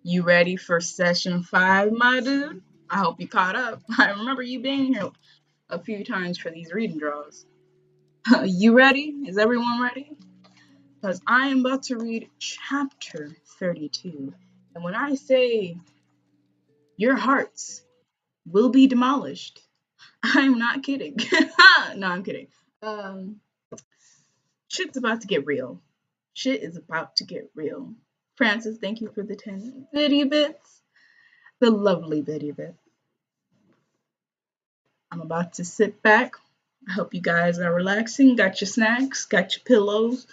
You ready for session 5, my dude? I hope you caught up. I remember you being here a few times for these reading draws. You ready? Is everyone ready? Because I am about to read chapter 32. And when I say your hearts will be demolished, I'm not kidding. No, I'm kidding. Um, Shit's about to get real. Shit is about to get real. Francis, thank you for the 10 bitty bits. The lovely bitty bits. I'm about to sit back. I hope you guys are relaxing. Got your snacks, got your pillows.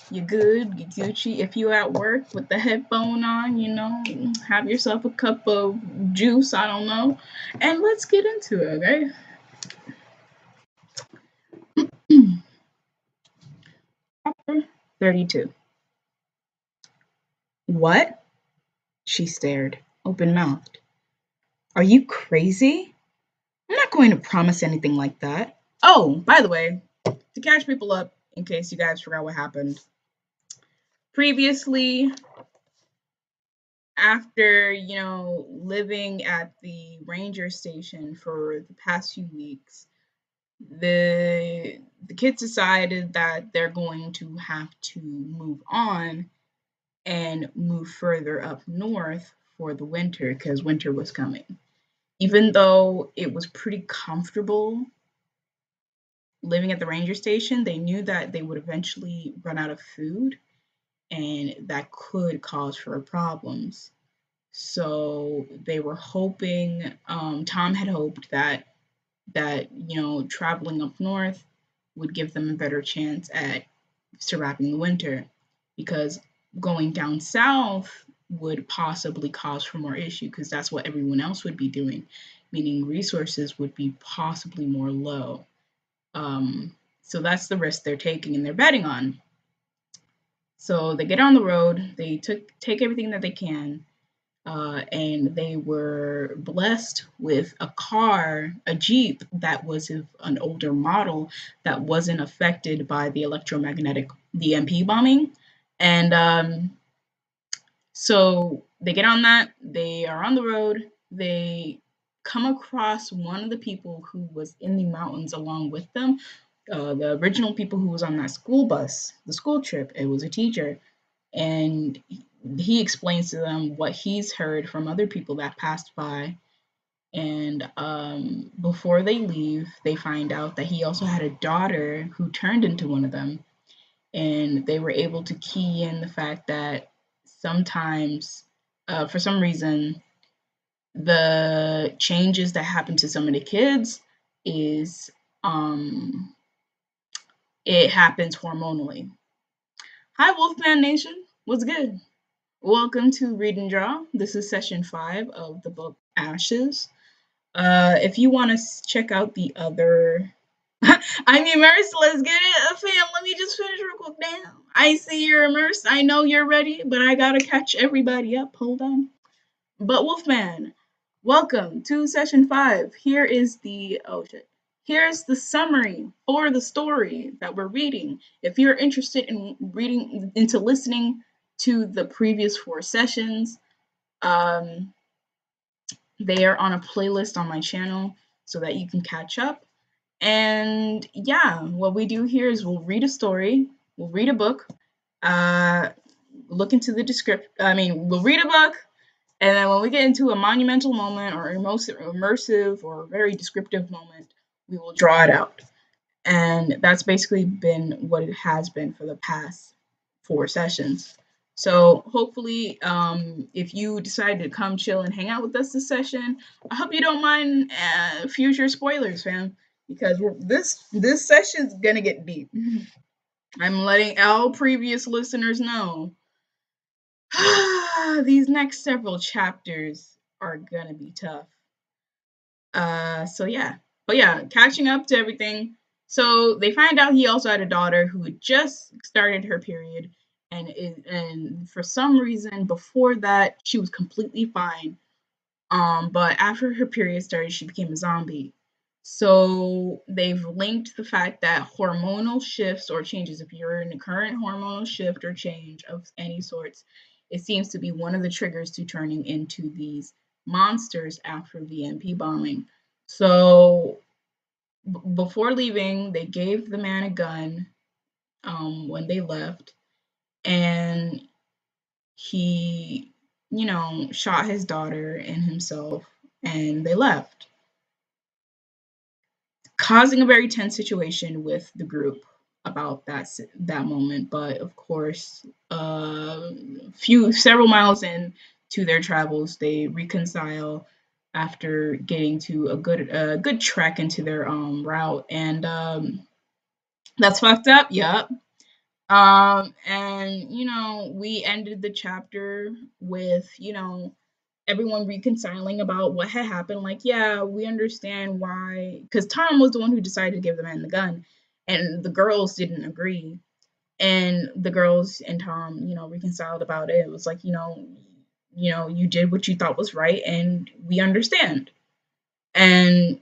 You're good, you're Gucci. If you're at work with the headphone on, have yourself a cup of juice, I don't know. And let's get into it, okay? Chapter 32. What? She stared, open mouthed. Are you crazy? I'm not going to promise anything like that. Oh, by the way, to catch people up, in case you guys forgot what happened, previously, after living at the ranger station for the past few weeks, the kids decided that they're going to have to move on and move further up north for the winter because winter was coming. Even though it was pretty comfortable living at the ranger station, they knew that they would eventually run out of food and that could cause for problems. So they were hoping, Tom had hoped that traveling up north would give them a better chance at surviving the winter, because going down south would possibly cause for more issue because that's what everyone else would be doing, meaning resources would be possibly more low. So that's the risk they're taking and they're betting on. So they get on the road, they take everything that they can, and they were blessed with a car, a Jeep that was an older model that wasn't affected by the the MP bombing. And so they get on that, they are on the road, they come across one of the people who was in the mountains along with them. The original people who was on that school bus, the school trip, it was a teacher, and he explains to them what he's heard from other people that passed by. And before they leave, they find out that he also had a daughter who turned into one of them. And they were able to key in the fact that sometimes, for some reason, the changes that happen to some of the kids is it happens hormonally. Hi, Wolfman Nation. What's good? Welcome to Read and Draw. This is session 5 of the book Ashes. If you want to check out the other... I'm immersed. Let's get it, fam. Let me just finish real quick. Damn. I see you're immersed. I know you're ready, but I gotta catch everybody up. Hold on. But Wolfman, welcome to session 5. Here is the... Oh, shit. Here's the summary for the story that we're reading. If you're interested in listening to the previous 4 sessions, they are on a playlist on my channel so that you can catch up. And yeah, what we do here is we'll read a story, we'll read a book, look into the description. We'll read a book, and then when we get into a monumental moment or immersive or very descriptive moment, we will draw it out. And that's basically been what it has been for the past 4 sessions. So hopefully, if you decide to come chill and hang out with us this session, I hope you don't mind future spoilers, fam, because this session's gonna get deep. I'm letting all previous listeners know these next several chapters are gonna be tough. So yeah, but yeah, catching up to everything. So they find out he also had a daughter who had just started her period, and for some reason before that she was completely fine. But after her period started, she became a zombie. So they've linked the fact that hormonal shifts or changes, if you're in a current hormonal shift or change of any sorts, it seems to be one of the triggers to turning into these monsters after the MP bombing. So before leaving, they gave the man a gun when they left, and he, shot his daughter and himself, and they left, causing a very tense situation with the group about that moment. But of course, several miles in to their travels, they reconcile after getting to a good trek into their route, and that's fucked up. Yup. And we ended the chapter with everyone reconciling about what had happened. Like, yeah, we understand why, because Tom was the one who decided to give the man the gun, and the girls didn't agree. And the girls and Tom, reconciled about it. It was like, you did what you thought was right, and we understand. And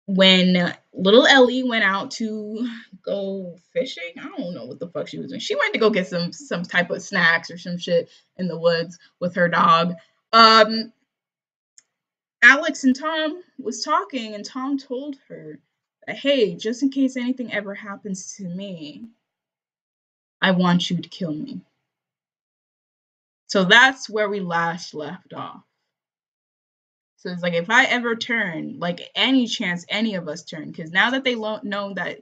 when little Ellie went out to go fishing, I don't know what the fuck she was doing. She went to go get some type of snacks or some shit in the woods with her dog. Um, Alex and Tom was talking, and Tom told her that, hey, just in case anything ever happens to me, I want you to kill me. So that's where we last left off. So it's like, if I ever turn, like any chance any of us turn, because now that they know that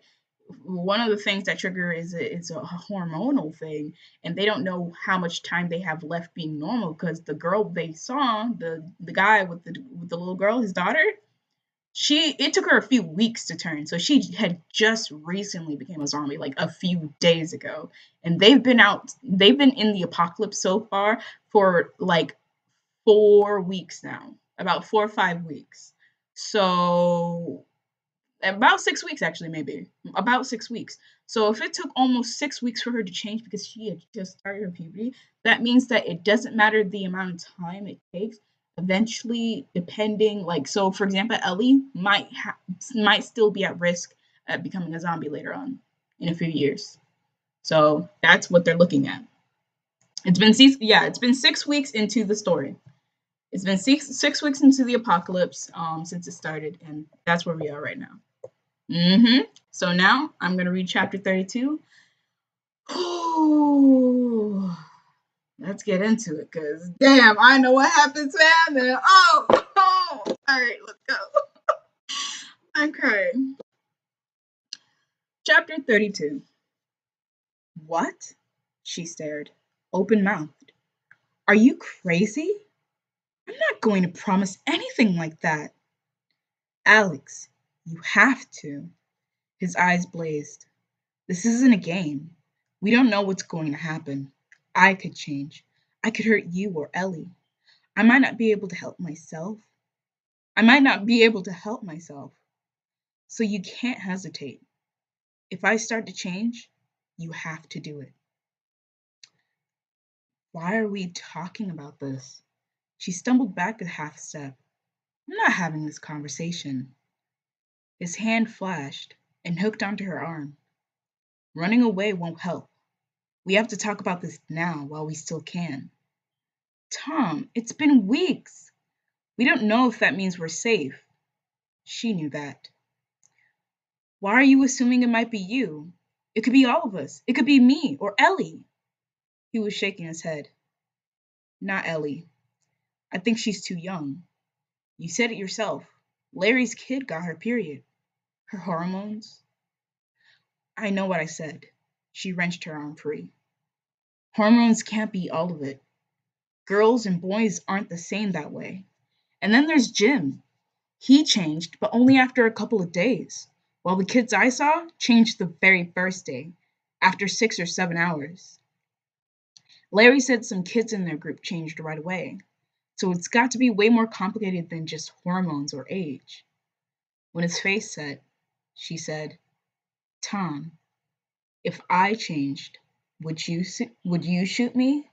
one of the things that trigger is a hormonal thing, and they don't know how much time they have left being normal, because the girl they saw, the guy with the little girl, his daughter, it took her a few weeks to turn. So she had just recently became a zombie, like a few days ago. And they've been in the apocalypse so far for like 4 weeks now, about 4 or 5 weeks. So about 6 weeks, actually, maybe about 6 weeks. So if it took almost 6 weeks for her to change because she had just started her puberty, that means that it doesn't matter the amount of time it takes. Eventually, depending, like, so for example, Ellie might still be at risk at becoming a zombie later on in a few years. So that's what they're looking at. It's been 6 weeks into the story. It's been six weeks into the apocalypse since it started, and that's where we are right now. So now I'm gonna read chapter 32. Ooh, let's get into it, cause damn, I know what happens, man. Oh, all right, let's go. I'm crying. Chapter 32. What? She stared, open mouthed. Are you crazy? I'm not going to promise anything like that. Alex, you have to. His eyes blazed. This isn't a game. We don't know what's going to happen. I could change. I could hurt you or Ellie. I might not be able to help myself. I might not be able to help myself. So you can't hesitate. If I start to change, you have to do it. Why are we talking about this? She stumbled back a half step. I'm not having this conversation. His hand flashed and hooked onto her arm. Running away won't help. We have to talk about this now while we still can. Tom, it's been weeks. We don't know if that means we're safe. She knew that. Why are you assuming it might be you? It could be all of us. It could be me or Ellie. He was shaking his head. Not Ellie. I think she's too young. You said it yourself. Larry's kid got her period. Her hormones. I know what I said. She wrenched her arm free. Hormones can't be all of it. Girls and boys aren't the same that way. And then there's Jim. He changed, but only after a couple of days, while the kids I saw changed the very first day, after 6 or 7 hours. Larry said some kids in their group changed right away, so it's got to be way more complicated than just hormones or age. When his face set, she said, Tom, if I changed, would you shoot me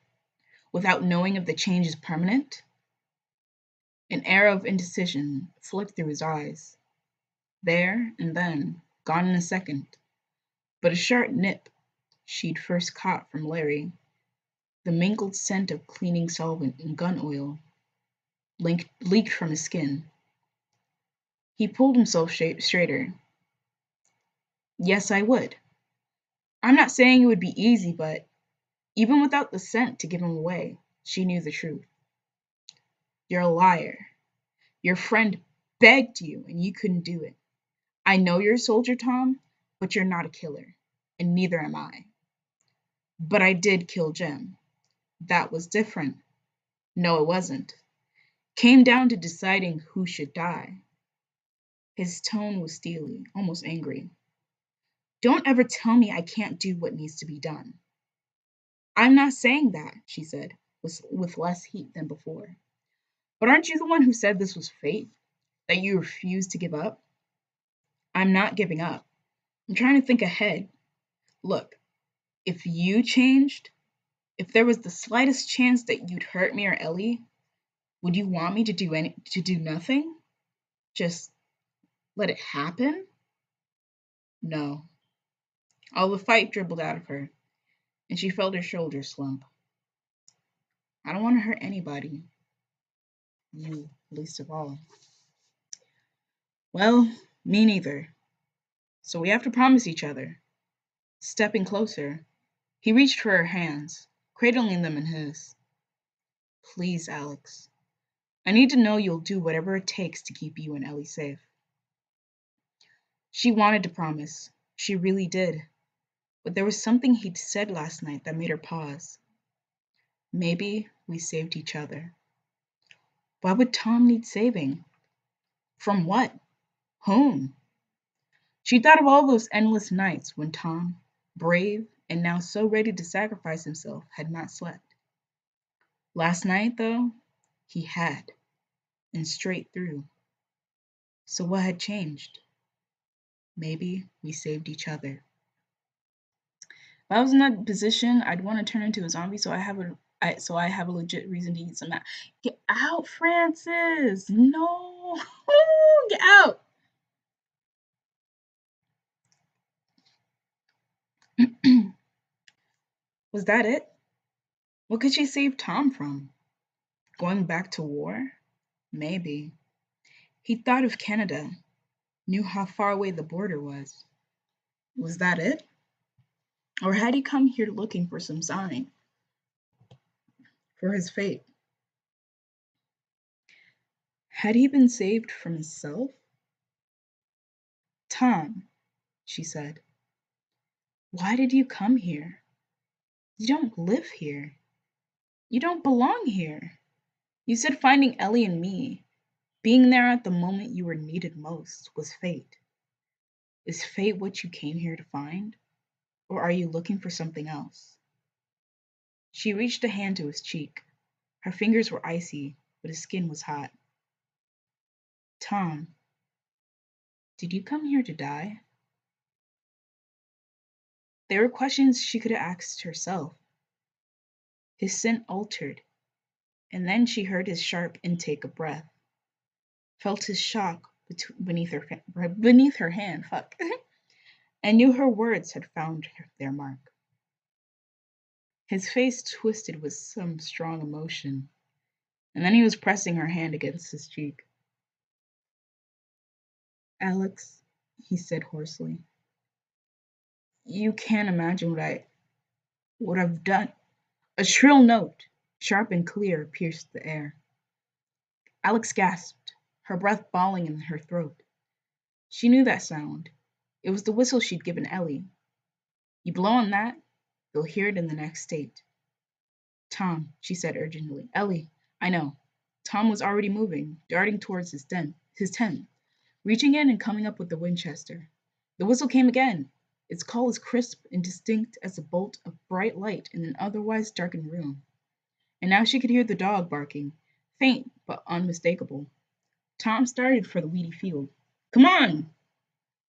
without knowing if the change is permanent? An air of indecision flicked through his eyes. There and then, gone in a second, but a sharp nip she'd first caught from Larry. The mingled scent of cleaning solvent and gun oil leaked from his skin. He pulled himself straighter. Yes, I would. I'm not saying it would be easy, but even without the scent to give him away, she knew the truth. You're a liar. Your friend begged you and you couldn't do it. I know you're a soldier, Tom, but you're not a killer, and neither am I. But I did kill Jem. That was different. No, it wasn't. Came down to deciding who should die. His tone was steely, almost angry. Don't ever tell me I can't do what needs to be done. I'm not saying that, she said, with less heat than before. But aren't you the one who said this was fate? That you refused to give up? I'm not giving up. I'm trying to think ahead. Look, if you changed, if there was the slightest chance that you'd hurt me or Ellie, would you want me to do nothing? Just let it happen? No. All the fight dribbled out of her, and she felt her shoulders slump. I don't want to hurt anybody. You least of all. Well, me neither. So we have to promise each other. Stepping closer, he reached for her hands, cradling them in his. Please, Alex. I need to know you'll do whatever it takes to keep you and Ellie safe. She wanted to promise. She really did. But there was something he'd said last night that made her pause. Maybe we saved each other. Why would Tom need saving? From what? Whom? She thought of all those endless nights when Tom, brave and now so ready to sacrifice himself, had not slept. Last night, though, he had, and straight through. So what had changed? Maybe we saved each other. If I was in that position, I'd want to turn into a zombie so I have a legit reason to eat some. Get out, Francis! No, get out! Was that it? What could she save Tom from? Going back to war? Maybe. He thought of Canada, knew how far away the border was. Was that it? Or had he come here looking for some sign for his fate? Had he been saved from himself? Tom, she said, why did you come here? You don't live here. You don't belong here. You said finding Ellie and me, being there at the moment you were needed most, was fate. Is fate what you came here to find? Or are you looking for something else? She reached a hand to his cheek. Her fingers were icy, but his skin was hot. Tom, did you come here to die? They were questions she could have asked herself. His scent altered, and then she heard his sharp intake of breath, felt his shock beneath her hand, and knew her words had found their mark. His face twisted with some strong emotion, and then he was pressing her hand against his cheek. Alex, he said hoarsely, you can't imagine what I've done. A shrill note, sharp and clear, pierced the air. Alex gasped, her breath balling in her throat. She knew that sound. It was the whistle she'd given Ellie. You blow on that, you'll hear it in the next state. Tom, she said urgently. Ellie, I know. Tom was already moving, darting towards his tent, reaching in and coming up with the Winchester. The whistle came again, its call as crisp and distinct as a bolt of bright light in an otherwise darkened room. And now she could hear the dog barking, faint but unmistakable. Tom started for the weedy field. Come on!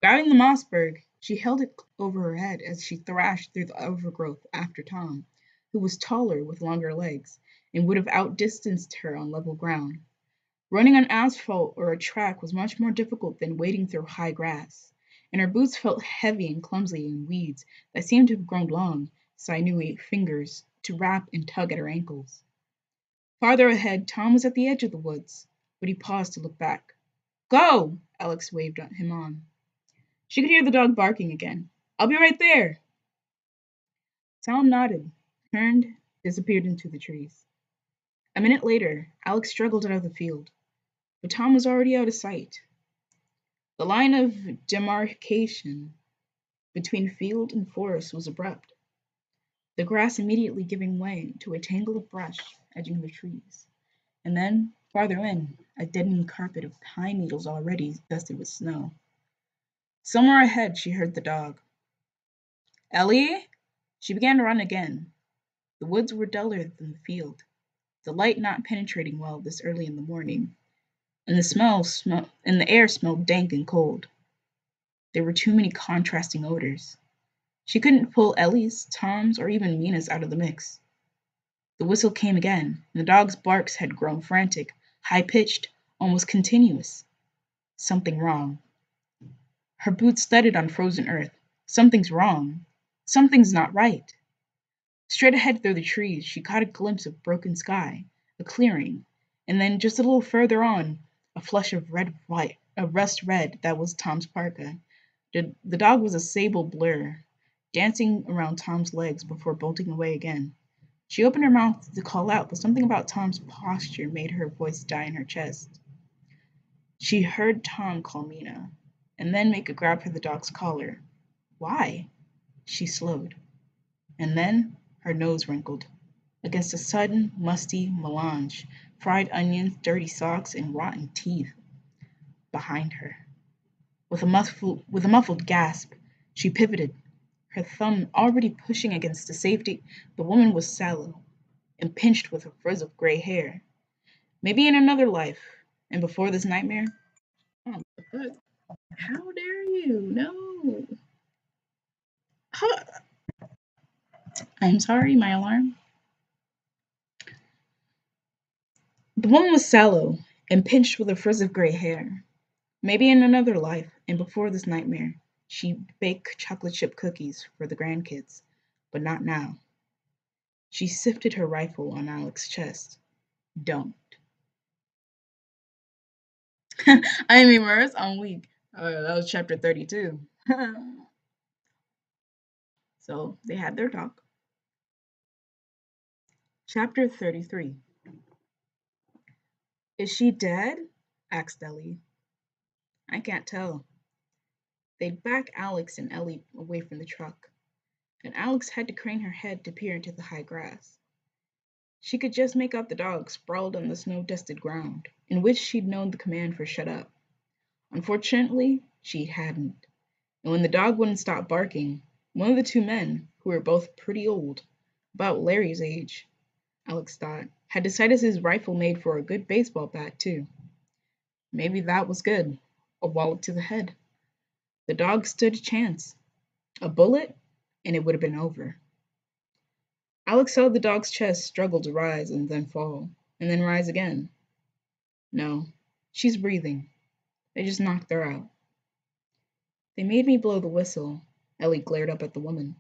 Grabbing the Mossberg, she held it over her head as she thrashed through the overgrowth after Tom, who was taller with longer legs and would have outdistanced her on level ground. Running on asphalt or a track was much more difficult than wading through high grass, and her boots felt heavy and clumsy in weeds that seemed to have grown long, sinewy fingers to wrap and tug at her ankles. Farther ahead, Tom was at the edge of the woods, but he paused to look back. Go! Alex waved him on. She could hear the dog barking again. I'll be right there. Tom nodded, turned, disappeared into the trees. A minute later, Alex struggled out of the field, but Tom was already out of sight. The line of demarcation between field and forest was abrupt, the grass immediately giving way to a tangle of brush edging the trees, and then, farther in, a deadening carpet of pine needles already dusted with snow. Somewhere ahead, she heard the dog. Ellie? She began to run again. The woods were duller than the field, the light not penetrating well this early in the morning, and the air smelled dank and cold. There were too many contrasting odors. She couldn't pull Ellie's, Tom's, or even Mina's out of the mix. The whistle came again, and the dog's barks had grown frantic, high-pitched, almost continuous. Something wrong. Her boots thudded on frozen earth. Something's wrong. Something's not right. Straight ahead through the trees, she caught a glimpse of broken sky, a clearing, and then just a little further on, a flush of a rust red that was Tom's parka. The dog was a sable blur, dancing around Tom's legs before bolting away again. She opened her mouth to call out, but something about Tom's posture made her voice die in her chest. She heard Tom call Mina, and then make a grab for the dog's collar. Why? She slowed, and then her nose wrinkled against a sudden, musty melange, fried onions, dirty socks, and rotten teeth behind her. With a muffled gasp, she pivoted, her thumb already pushing against the safety. The woman was sallow and pinched with a frizz of gray hair. Maybe in another life, and before this nightmare. Oh, but how dare you? No. Huh. I'm sorry, my alarm. The woman was sallow and pinched with a frizz of gray hair. Maybe in another life, and before this nightmare, she baked chocolate chip cookies for the grandkids, but not now. She sifted her rifle on Alex's chest. Don't. I mean, where's on week? That was chapter 32. So they had their talk. Chapter 33. Is she dead? Asked Ellie. I can't tell. They'd back Alex and Ellie away from the truck, and Alex had to crane her head to peer into the high grass. She could just make out the dog sprawled on the snow-dusted ground, in which she'd known the command for shut up. Unfortunately, she hadn't, and when the dog wouldn't stop barking, one of the two men, who were both pretty old, about Larry's age, Alex thought, had decided his rifle made for a good baseball bat, too. Maybe that was good. A wallop to the head. The dog stood a chance. A bullet, and it would have been over. Alex saw the dog's chest struggle to rise and then fall, and then rise again. No, she's breathing. They just knocked her out. They made me blow the whistle. Ellie glared up at the woman.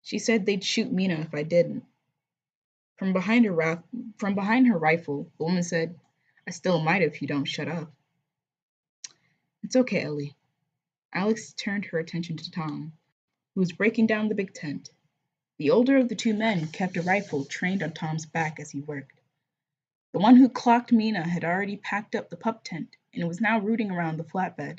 She said they'd shoot Mina if I didn't. From behind her rifle, the woman said, I still might if you don't shut up. It's okay, Ellie. Alex turned her attention to Tom, who was breaking down the big tent. The older of the two men kept a rifle trained on Tom's back as he worked. The one who clocked Mina had already packed up the pup tent and was now rooting around the flatbed.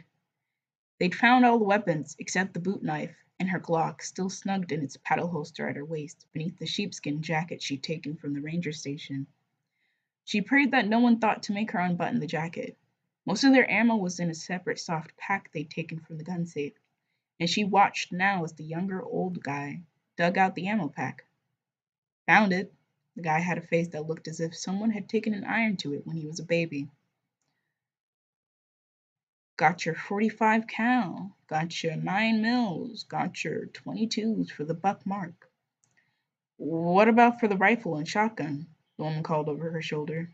They'd found all the weapons except the boot knife and her Glock still snugged in its paddle holster at her waist beneath the sheepskin jacket she'd taken from the ranger station. She prayed that no one thought to make her unbutton the jacket. Most of their ammo was in a separate soft pack they'd taken from the gun safe, and she watched now as the younger old guy dug out the ammo pack. Found it. The guy had a face that looked as if someone had taken an iron to it when he was a baby. Got your 45 cal, got your 9 mils, got your 22s for the buck mark. What about for the rifle and shotgun? The woman called over her shoulder.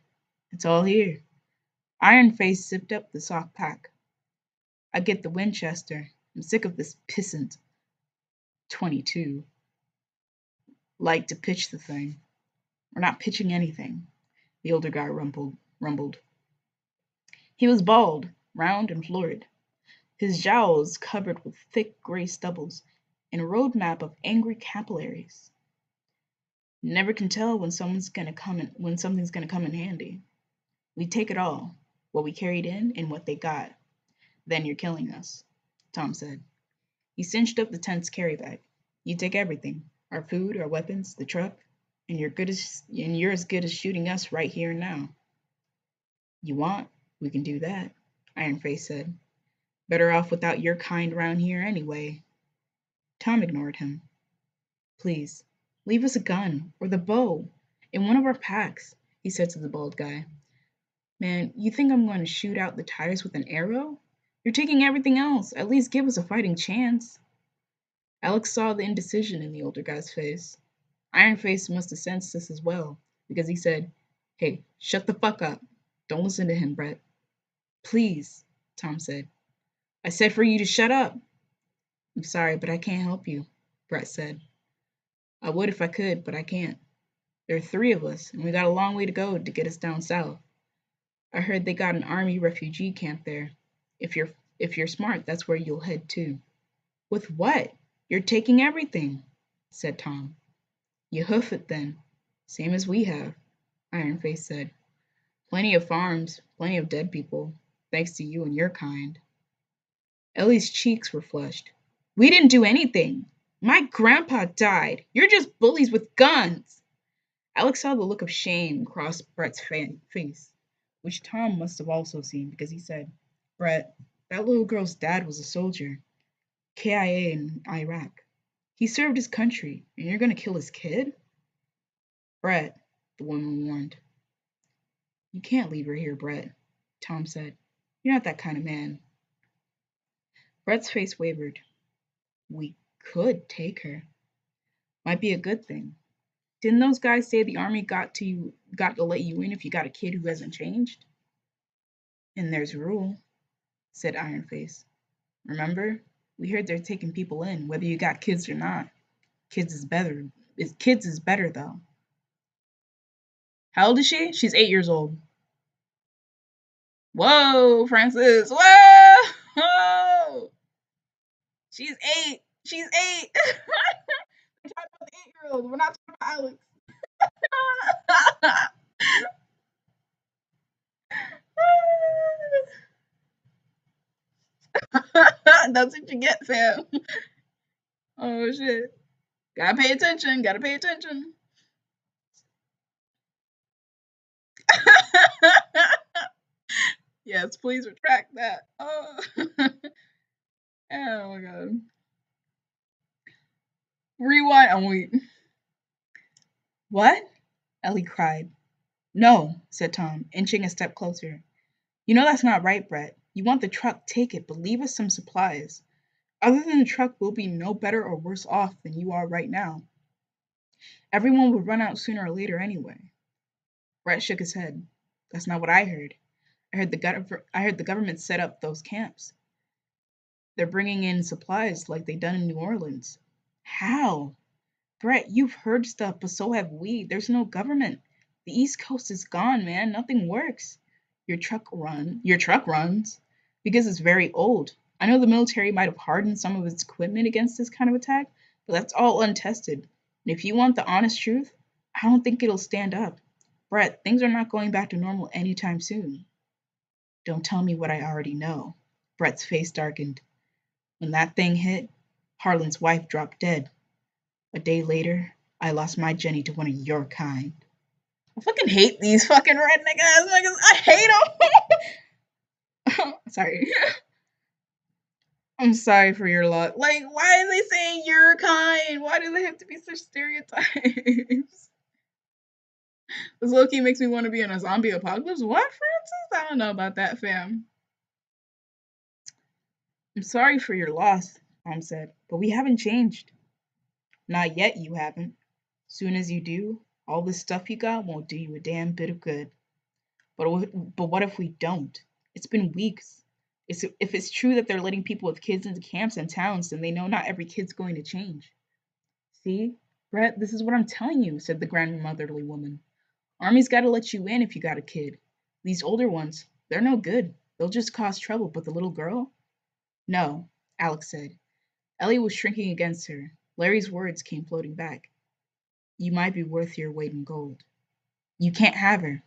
It's all here. Iron Face zipped up the sock pack. I get the Winchester. I'm sick of this pissant 22. like to pitch the thing. We're not pitching anything, the older guy rumbled. He was bald, round, and florid, his jowls covered with thick gray stubbles, and a road map of angry capillaries. Never can tell when something's gonna come in handy. We take it all, what we carried in and what they got. Then you're killing us, Tom said. He cinched up the tent's carry bag. You take everything, our food, our weapons, the truck, and you're as good as shooting us right here and now. You want? We can do that, Iron Face said. Better off without your kind round here anyway. Tom ignored him. Please, leave us a gun or the bow in one of our packs, he said to the bald guy. Man, you think I'm going to shoot out the tires with an arrow? You're taking everything else. At least give us a fighting chance. Alex saw the indecision in the older guy's face. Iron Face must have sensed this as well, because he said, Hey, shut the fuck up. Don't listen to him, Brett. Please, Tom said. I said for you to shut up. I'm sorry, but I can't help you, Brett said. I would if I could, but I can't. There are three of us, and we got a long way to go to get us down south. I heard they got an army refugee camp there. If you're smart, that's where you'll head to. With what? You're taking everything, said Tom. You hoof it then, same as we have, Iron Face said. Plenty of farms, plenty of dead people, thanks to you and your kind. Ellie's cheeks were flushed. We didn't do anything. My grandpa died. You're just bullies with guns. Alex saw the look of shame cross Brett's face, which Tom must have also seen because he said, Brett, that little girl's dad was a soldier, KIA in Iraq. He served his country, and you're going to kill his kid? Brett, the woman warned. You can't leave her here, Brett, Tom said. You're not that kind of man. Brett's face wavered. We could take her. Might be a good thing. Didn't those guys say the army got to let you in if you got a kid who hasn't changed? And there's a rule, said Iron Face. Remember? We heard they're taking people in, whether you got kids or not. Kids is better. Kids is better though. How old is she? She's 8 years old. Whoa, Francis. Whoa! Whoa! She's 8. She's 8. We're talking about the 8-year-old. We're not talking about Alex. That's what you get, Sam. Oh shit. Gotta pay attention. Gotta pay attention. Yes, please retract that. Oh. Oh my god. Rewind. Oh wait. What? Ellie cried. No, said Tom, inching a step closer. You know that's not right, Brett. You want the truck, take it, but leave us some supplies. Other than the truck, we'll be no better or worse off than you are right now. Everyone would run out sooner or later anyway. Brett shook his head. That's not what I heard. I heard the government set up those camps. They're bringing in supplies like they done in New Orleans. How? Brett, you've heard stuff, but so have we. There's no government. The East Coast is gone, man. Nothing works. Your truck runs because it's very old. I know the military might have hardened some of its equipment against this kind of attack, but that's all untested. And if you want the honest truth, I don't think it'll stand up. Brett, things are not going back to normal anytime soon. Don't tell me what I already know. Brett's face darkened. When that thing hit, Harlan's wife dropped dead. A day later, I lost my Jenny to one of your kind. I fucking hate these fucking redneck ass niggas. I hate them. Sorry. I'm sorry for your loss. Like, why are they saying your kind? Why do they have to be such stereotypes? This low-key makes me want to be in a zombie apocalypse. What, Francis? I don't know about that, fam. I'm sorry for your loss, Mom said, but we haven't changed. Not yet, you haven't. Soon as you do, all this stuff you got won't do you a damn bit of good. But what if we don't? It's been weeks. If it's true that they're letting people with kids into camps and towns, then they know not every kid's going to change. See? Brett, this is what I'm telling you, said the grandmotherly woman. Army's gotta let you in if you got a kid. These older ones, they're no good. They'll just cause trouble, but the little girl? No, Alex said. Ellie was shrinking against her. Larry's words came floating back. You might be worth your weight in gold. You can't have her.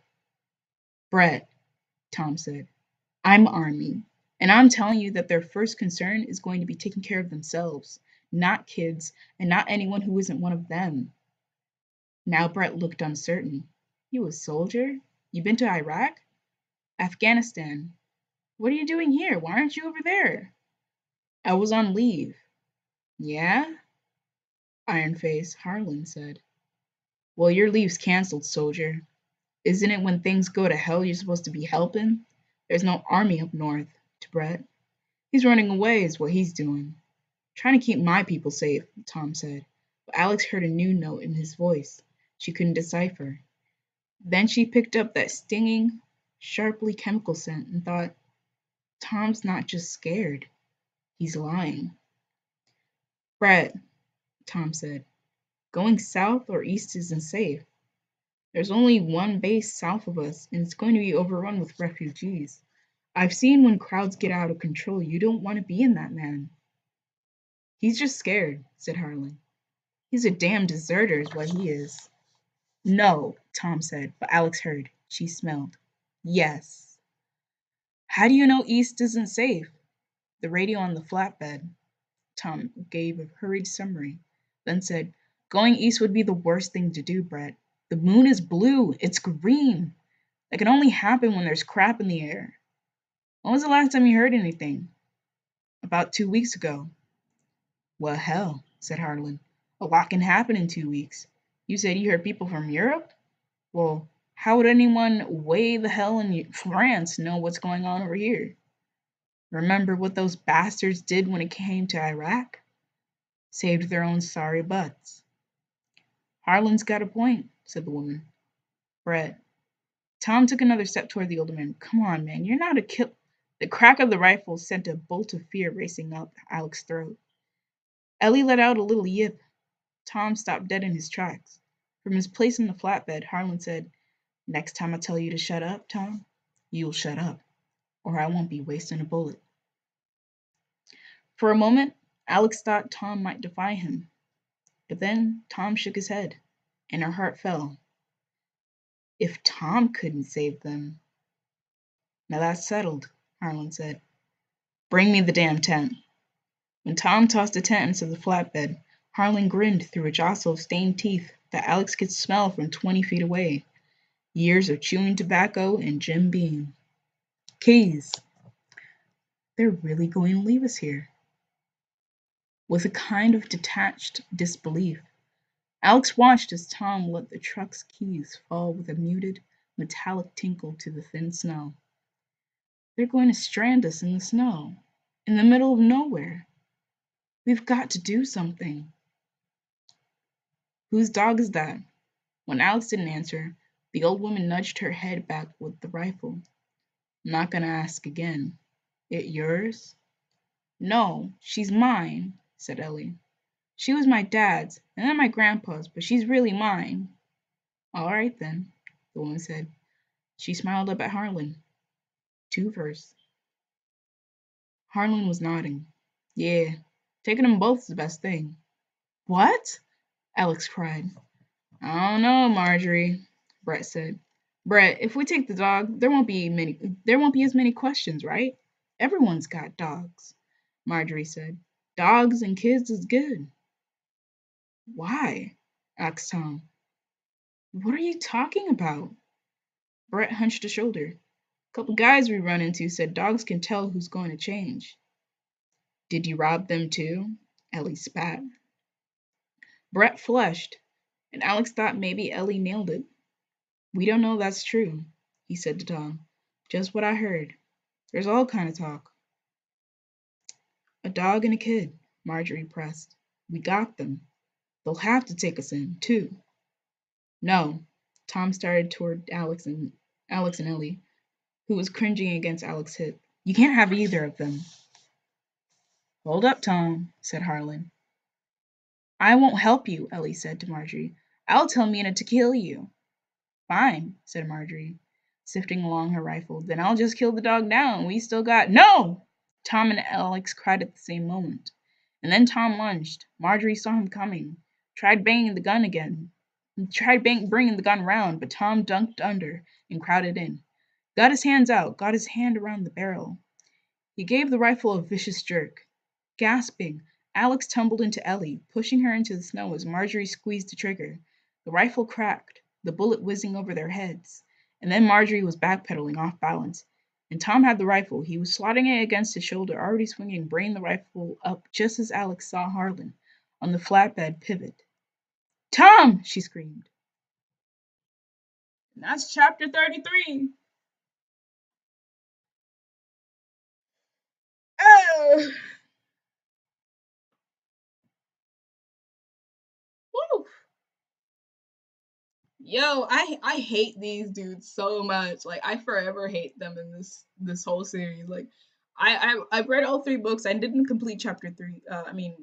Brett, Tom said. I'm Army, and I'm telling you that their first concern is going to be taking care of themselves, not kids, and not anyone who isn't one of them. Now Brett looked uncertain. You a soldier? You been to Iraq? Afghanistan. What are you doing here? Why aren't you over there? I was on leave. Yeah? Iron Face, Harlan said. Well, your leave's canceled, soldier. Isn't it when things go to hell you're supposed to be helping? There's no army up north, to Brett. He's running away is what he's doing. Trying to keep my people safe, Tom said. But Alex heard a new note in his voice she couldn't decipher. Then she picked up that stinging, sharply chemical scent and thought, Tom's not just scared. He's lying. Brett, Tom said, going south or east isn't safe. There's only one base south of us, and it's going to be overrun with refugees. I've seen when crowds get out of control, you don't want to be in that man. He's just scared, said Harlan. He's a damn deserter, is what he is. No, Tom said, but Alex heard. She smelled. Yes. How do you know East isn't safe? The radio on the flatbed. Tom gave a hurried summary, then said, going east would be the worst thing to do, Brett. The moon is blue. It's green. That can only happen when there's crap in the air. When was the last time you heard anything? About 2 weeks ago. Well, hell, said Harlan. A lot can happen in 2 weeks. You said you heard people from Europe? Well, how would anyone way the hell in France know what's going on over here? Remember what those bastards did when it came to Iraq? Saved their own sorry butts. Harlan's got a point, said the woman. Brett. Tom took another step toward the older man. Come on, man, you're not a kill. The crack of the rifle sent a bolt of fear racing up Alex's throat. Ellie let out a little yip. Tom stopped dead in his tracks. From his place in the flatbed, Harlan said, Next time I tell you to shut up, Tom, you'll shut up, or I won't be wasting a bullet. For a moment, Alex thought Tom might defy him. But then Tom shook his head, and her heart fell. If Tom couldn't save them. Now that's settled, Harlan said. Bring me the damn tent. When Tom tossed the tent into the flatbed, Harlan grinned through a jostle of stained teeth that Alex could smell from 20 feet away. Years of chewing tobacco and Jim Beam. Keys. They're really going to leave us here. With a kind of detached disbelief, Alex watched as Tom let the truck's keys fall with a muted, metallic tinkle to the thin snow. They're going to strand us in the snow, in the middle of nowhere. We've got to do something. Whose dog is that? When Alex didn't answer, the old woman nudged her head back with the rifle. I'm not going to ask again. It yours? No, she's mine, said Ellie. She was my dad's, and then my grandpa's, but she's really mine. All right, then, the woman said. She smiled up at Harlan. Two first. Harlan was nodding. Yeah, taking them both is the best thing. What? Alex cried. I don't know, Marjorie, Brett said. Brett, if we take the dog, there won't be as many questions, right? Everyone's got dogs, Marjorie said. Dogs and kids is good. Why? Asked Tom. What are you talking about? Brett hunched a shoulder. A couple guys we run into said dogs can tell who's going to change. Did you rob them too? Ellie spat. Brett flushed, and Alex thought maybe Ellie nailed it. We don't know that's true, he said to Tom. Just what I heard. There's all kind of talk. A dog and a kid, Marjorie pressed. We got them. They'll have to take us in, too. No. Tom started toward Alex and Ellie, who was cringing against Alex's hip. You can't have either of them. Hold up, Tom, said Harlan. I won't help you, Ellie said to Marjorie. I'll tell Mina to kill you. Fine, said Marjorie, sifting along her rifle. Then I'll just kill the dog now. We still got. No! Tom and Alex cried at the same moment. And then Tom lunged. Marjorie saw him coming. Tried banging the gun again. Bringing the gun round, but Tom ducked under and crowded in. Got his hands out, got his hand around the barrel. He gave the rifle a vicious jerk. Gasping, Alex tumbled into Ellie, pushing her into the snow as Marjorie squeezed the trigger. The rifle cracked, the bullet whizzing over their heads. And then Marjorie was backpedaling off balance. And Tom had the rifle. He was slotting it against his shoulder, already swinging, bringing the rifle up just as Alex saw Harlan on the flatbed pivot. Tom! She screamed. And that's chapter 33. Oh! Woo! Yo, I hate these dudes so much. Like I forever hate them in this whole series. Like I've read all three books. I didn't complete chapter 3. I mean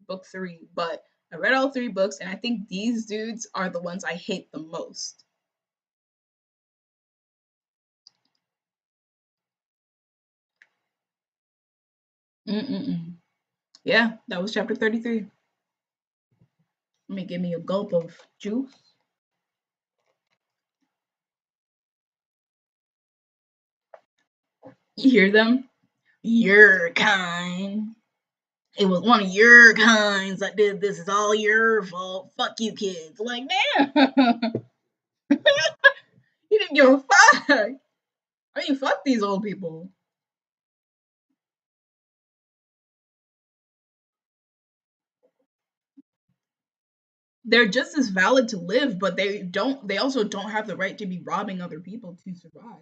book 3, but I read all three books and I think these dudes are the ones I hate the most. Mm-mm-mm. Yeah, that was chapter 33. Let me give me a gulp of juice. You hear them? Your kind. It was one of your kinds that did this. It's all your fault. Fuck you, kids. Like, damn. He didn't give a fuck. I mean, fuck these old people. They're just as valid to live, but they also don't have the right to be robbing other people to survive.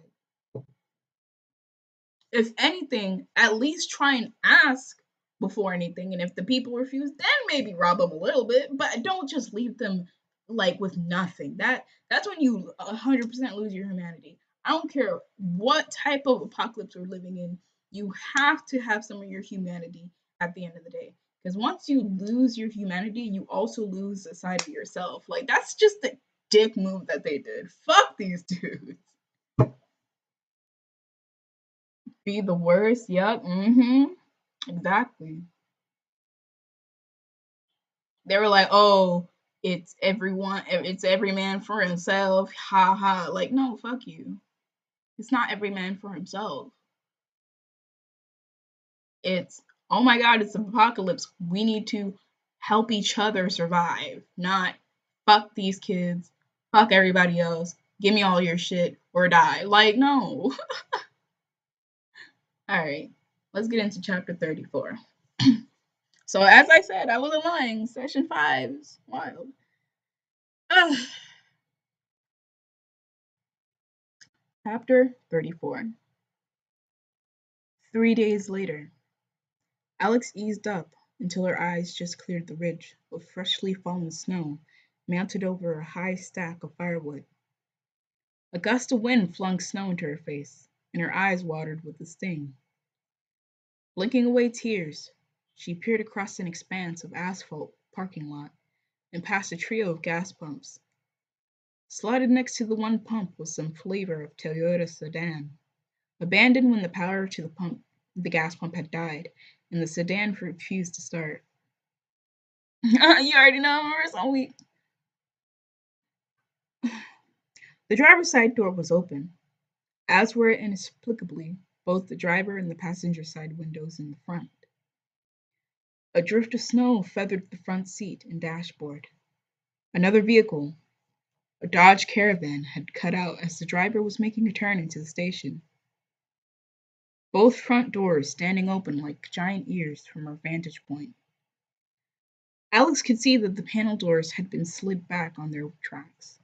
If anything, at least try and ask before anything. And if the people refuse, then maybe rob them a little bit, but don't just leave them like with nothing. That's when you 100% lose your humanity. I don't care what type of apocalypse we're living in. You have to have some of your humanity at the end of the day. Because once you lose your humanity, you also lose a side of yourself. Like that's just the dick move that they did. Fuck these dudes. Be the worst. Yep. Mm-hmm. Exactly. They were like, "Oh, it's every man for himself." Ha ha. Like, no, fuck you. It's not every man for himself. It's oh my god, it's an apocalypse. We need to help each other survive. Not fuck these kids. Fuck everybody else. Give me all your shit or die. Like, no. All right. Let's get into chapter 34. So as I said, I wasn't lying. Session 5 is wild. Ugh. Chapter 34. 3 days later, Alex eased up until her eyes just cleared the ridge of freshly fallen snow mounted over a high stack of firewood. A gust of wind flung snow into her face, and her eyes watered with the sting. Blinking away tears, she peered across an expanse of asphalt parking lot and past a trio of gas pumps. Slotted next to the one pump was some flavor of Toyota sedan, abandoned when the power to the gas pump had died, and the sedan refused to start. You already know I'm so weak. The driver's side door was open, as were inexplicably both the driver and the passenger side windows in the front. A drift of snow feathered the front seat and dashboard. Another vehicle, a Dodge Caravan, had cut out as the driver was making a turn into the station. Both front doors standing open like giant ears from her vantage point. Alex could see that the panel doors had been slid back on their tracks.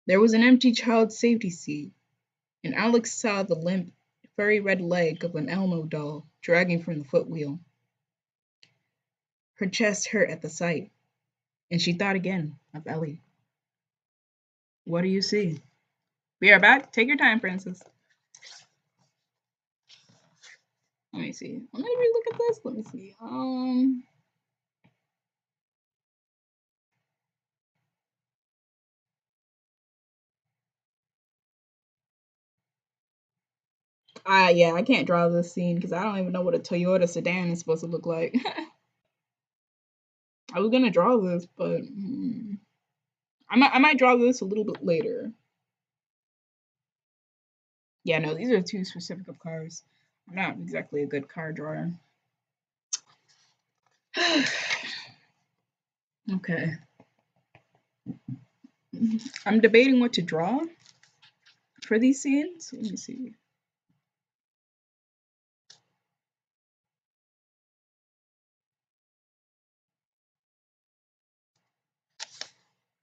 There was an empty child safety seat, and Alex saw the limp, furry red leg of an Elmo doll dragging from the footwheel. Her chest hurt at the sight, and she thought again of Ellie. What do you see? We are back. Take your time, Francis. Let me see. Let me look at this. Let me see. Yeah, I can't draw this scene because I don't even know what a Toyota sedan is supposed to look like. I was gonna draw this, but I might draw this a little bit later. Yeah, no, these are too specific of cars. I'm not exactly a good car drawer. Okay. I'm debating what to draw for these scenes. Let me see.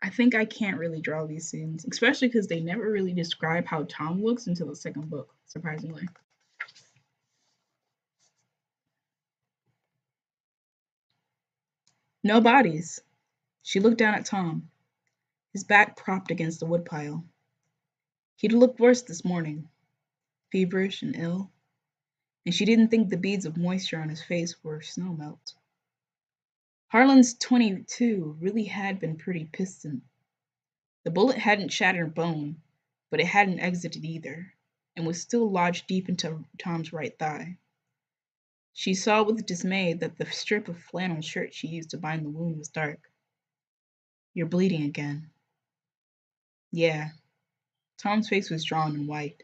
I think I can't really draw these scenes, especially because they never really describe how Tom looks until the second book, surprisingly. No bodies. She looked down at Tom, his back propped against the woodpile. He'd looked worse this morning, feverish and ill, and she didn't think the beads of moisture on his face were snow melt. Harlan's 22 really had been pretty piston. The bullet hadn't shattered bone, but it hadn't exited either, and was still lodged deep into Tom's right thigh. She saw with dismay that the strip of flannel shirt she used to bind the wound was dark. You're bleeding again. Yeah. Tom's face was drawn and white,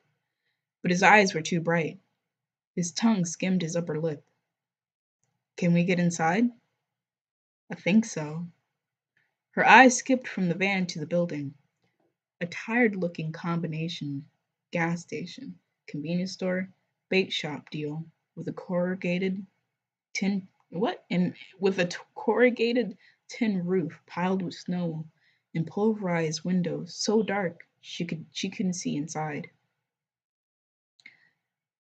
but his eyes were too bright. His tongue skimmed his upper lip. Can we get inside? I think so. Her eyes skipped from the van to the building. A tired looking combination gas station, convenience store, bait shop deal with a corrugated tin what? And with a corrugated tin roof piled with snow and pulverized windows so dark she couldn't see inside.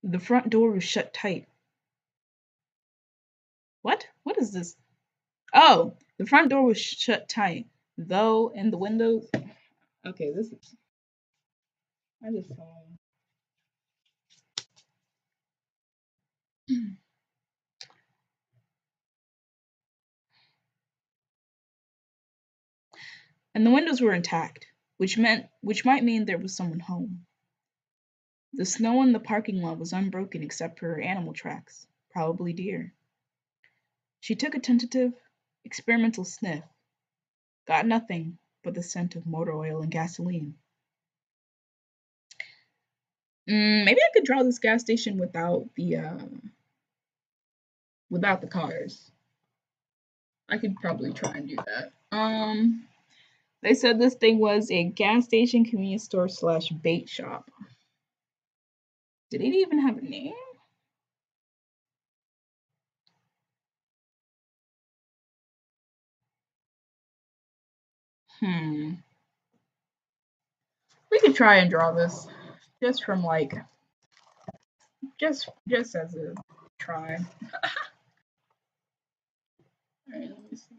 The front door was shut tight. What? What is this? Oh, the front door was shut tight, though, and the windows. Okay, this is. I just saw. And the windows were intact, which might mean there was someone home. The snow in the parking lot was unbroken except for animal tracks, probably deer. She took a tentative, experimental sniff, got nothing but the scent of motor oil and gasoline. Maybe I could draw this gas station without the cars. I could probably try and do that. They said this thing was a gas station, convenience store slash bait shop. Did it even have a name? Hmm. We could try and draw this just from like just as a try. All right, let me see.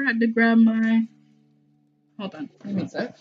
had to grab my. Hold on, give me a sec.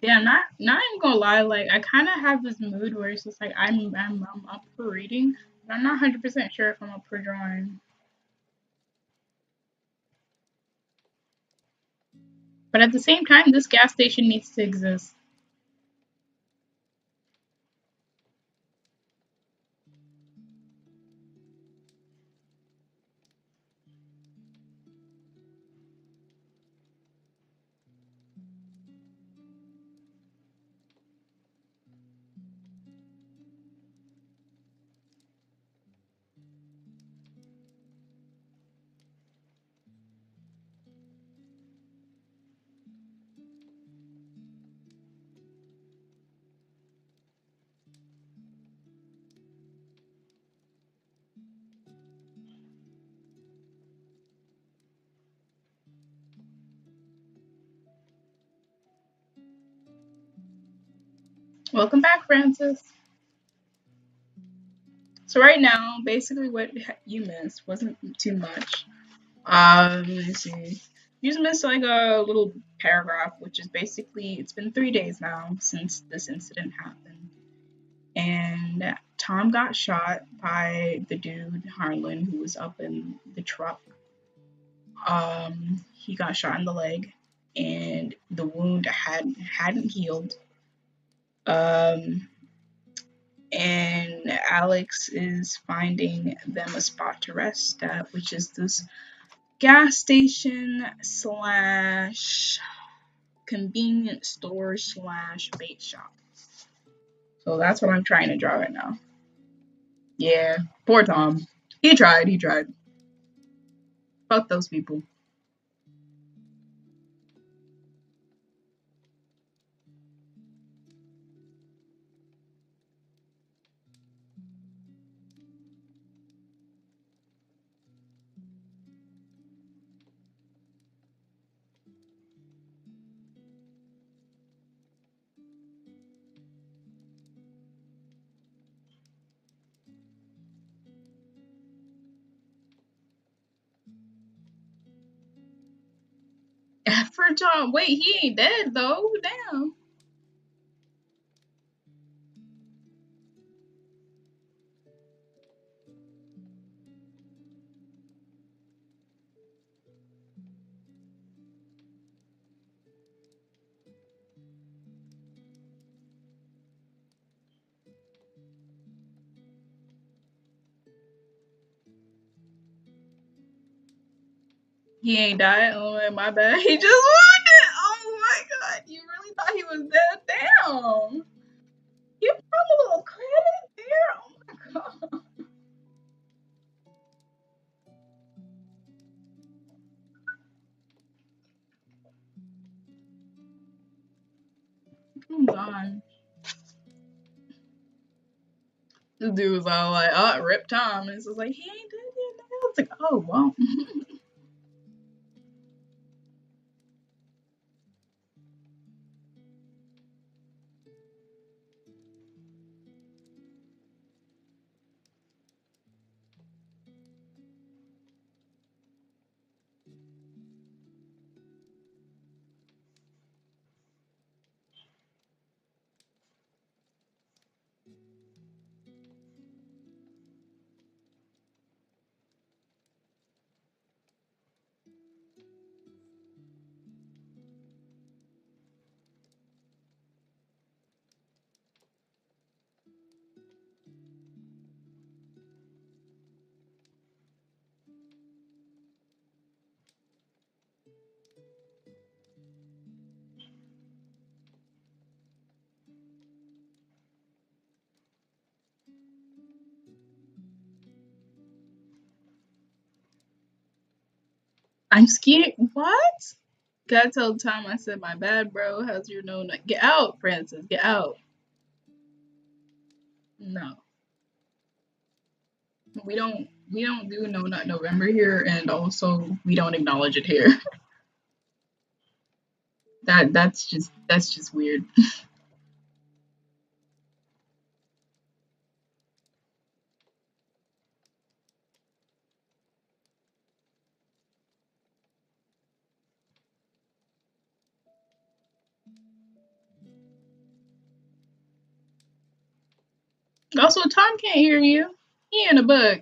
Yeah, not even gonna lie. Like I kind of have this mood where it's just like I'm up for reading, but I'm not 100% sure if I'm up for drawing. But at the same time, this gas station needs to exist. Welcome back, Francis. So right now, basically, what you missed wasn't too much. Let me see. You just missed like a little paragraph, which is basically it's been 3 days now since this incident happened, and Tom got shot by the dude Harlan who was up in the truck. He got shot in the leg, and the wound hadn't healed. Um, and Alex is finding them a spot to rest at, which is this gas station slash convenience store slash bait shop. So that's what I'm trying to draw right now. Yeah, poor Tom. He tried. He tried. Fuck those people. For Tom, wait, he ain't dead though. Damn. He ain't died. Oh my bad. He just wounded. Oh my god. You really thought he was dead? Damn. Give him a little credit there. Oh my god. Come on. This dude was all like, oh, rip Tom. And it's just like, he ain't dead yet, nigga. It's like, oh, well. I'm scared. What? Gotta tell Tom I said, my bad, bro. How's your no? Get out, Francis. Get out. No. We don't do No Nut November here, and also we don't acknowledge it here. That's just weird. Also, Tom can't hear you. He in a book.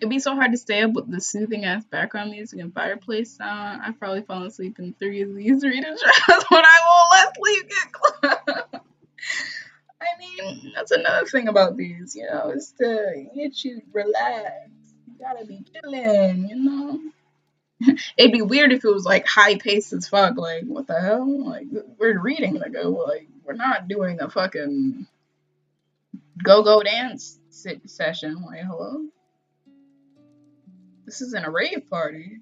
It'd be so hard to stay up with the soothing ass background music and fireplace sound. I've probably fallen asleep in 3 of these reading trials when I won't let sleep get close. I mean, that's another thing about these, is to get you relaxed. You gotta be chilling. It'd be weird if it was like high paced as fuck. Like, what the hell? Like, we're reading, like, we're not doing a fucking go go dance session. Like, hello? This isn't a rave party.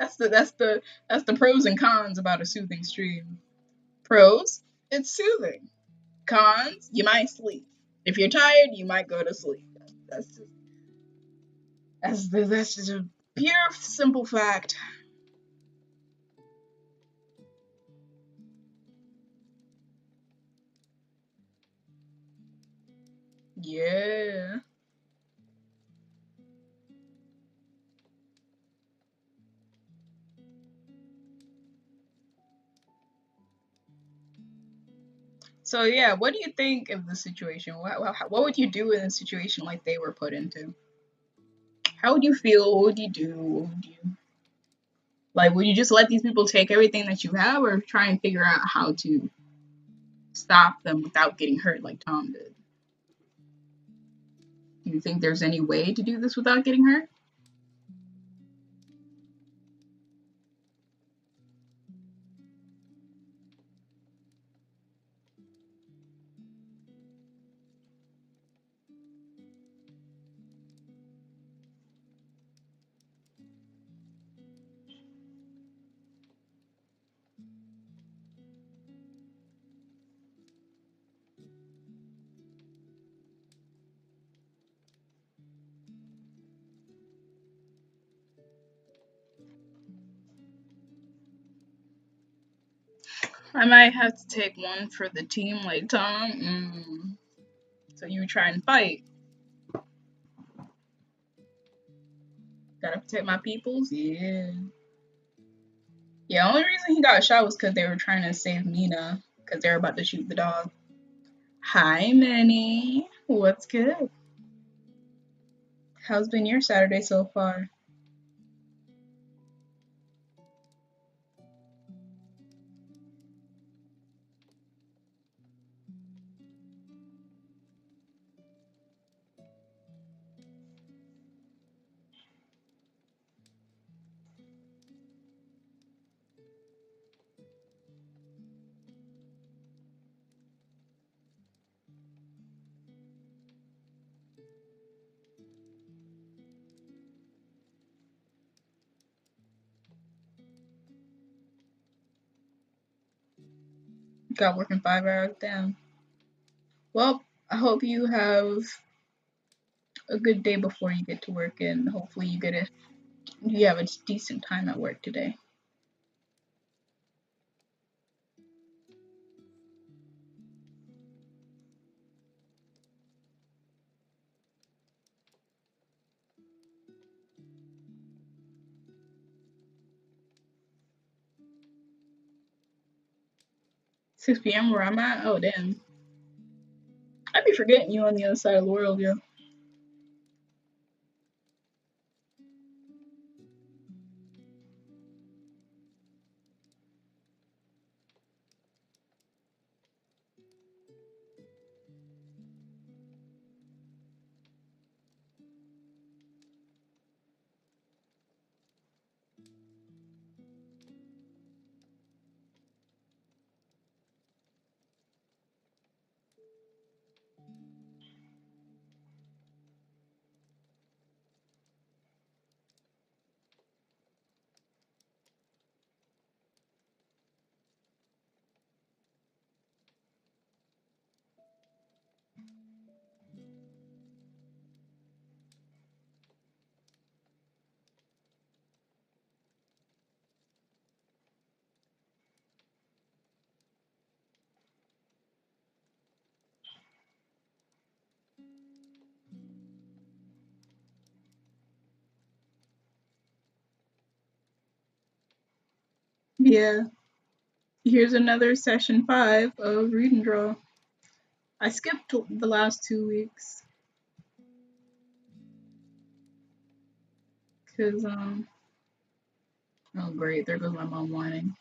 That's the pros and cons about a soothing stream. Pros, it's soothing. Cons, you might sleep. If you're tired, you might go to sleep. That's just, that's just a pure simple fact. Yeah. So yeah, what do you think of the situation? What would you do in a situation like they were put into? How would you feel? What would you do? What would you like? Would you just let these people take everything that you have, or try and figure out how to stop them without getting hurt, like Tom did? Do you think there's any way to do this without getting hurt? 'Cause I might have to take one for the team, like Tom. So you try and fight. Gotta protect my peoples. Yeah. Yeah. Only reason he got shot was because they were trying to save Mina because they were about to shoot the dog. Hi, Minnie. What's good? How's been your Saturday so far? Got working 5 hours. Damn. Well, I hope you have a good day before you get to work, and hopefully you have a decent time at work today. 6 p.m. where I'm at. Oh damn. I'd be forgetting you on the other side of the world, yo. Yeah. Here's another session 5 of Read and Draw. I skipped the last 2 weeks because oh great, there goes my mom whining.